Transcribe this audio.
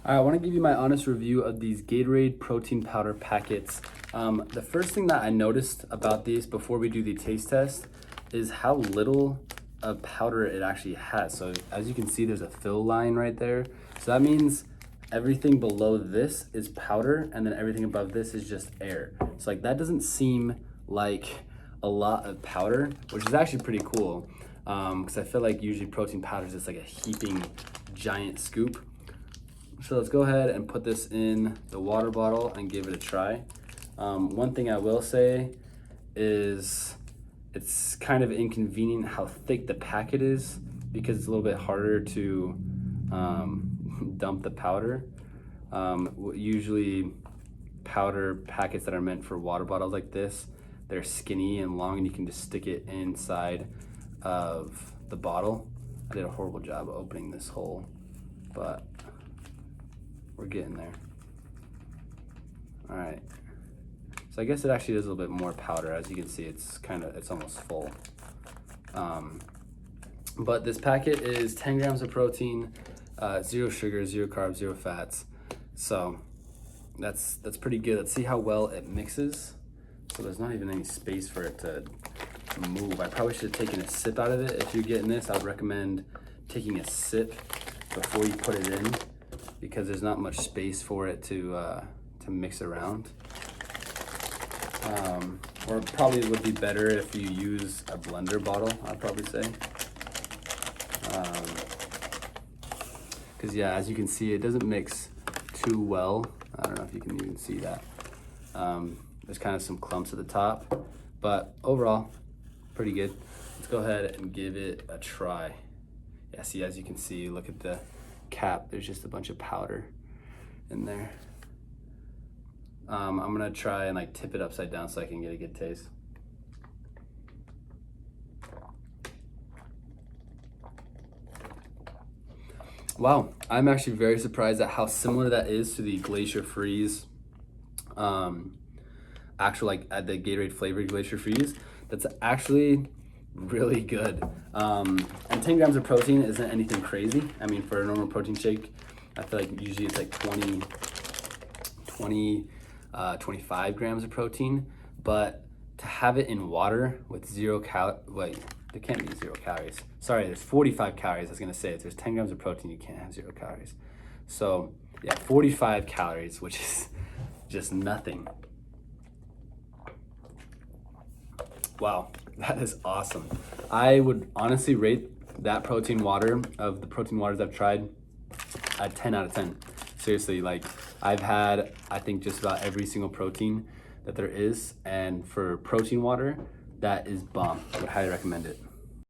All right, I want to give you my honest review of these Gatorade protein powder packets. The first thing that I noticed about these before we do the taste test is how little of powder it actually has. So as you can see, there's a fill line right there. So that means everything below this is powder and then everything above this is just air. So like that doesn't seem like a lot of powder, which is actually pretty cool. Because I feel like usually protein powder is just like a heaping giant scoop. So let's go ahead and put this in the water bottle and give it a try. One thing I will say is it's kind of inconvenient how thick the packet is because it's a little bit harder to dump the powder. Usually powder packets that are meant for water bottles like this, they're skinny and long and you can just stick it inside of the bottle. I did a horrible job of opening this hole, but we're getting there. All right. So I guess it actually is a little bit more powder. As you can see, it's almost full. But this packet is 10 grams of protein, 0 sugar, 0 carbs, 0 fats. So that's pretty good. Let's see how well it mixes. So there's not even any space for it to move. I probably should have taken a sip out of it. If you're getting this, I would recommend taking a sip before you put it in, because there's not much space for it to mix around. Or probably would be better if you use a blender bottle, I'd probably say. Because yeah, as you can see, it doesn't mix too well. I don't know if you can even see that. There's kind of some clumps at the top, but overall, pretty good. Let's go ahead and give it a try. Yeah, see, as you can see, look at the cap, there's just a bunch of powder in there. I'm gonna try and like tip it upside down so I can get a good taste. Wow, I'm actually very surprised at how similar that is to the Glacier Freeze, actual like at the Gatorade flavored Glacier Freeze. That's actually really good. And 10 grams of protein isn't anything crazy. I mean, for a normal protein shake, I feel like usually it's like 25 grams of protein, but to have it in water with there can't be 0 calories. Sorry, there's 45 calories. I was gonna say, if there's 10 grams of protein, you can't have 0 calories. So yeah, 45 calories, which is just nothing. Wow, that is awesome. I would honestly rate that protein water, of the protein waters I've tried, a 10 out of 10. Seriously, like I've had, I think just about every single protein that there is. And for protein water, that is bomb. I would highly recommend it.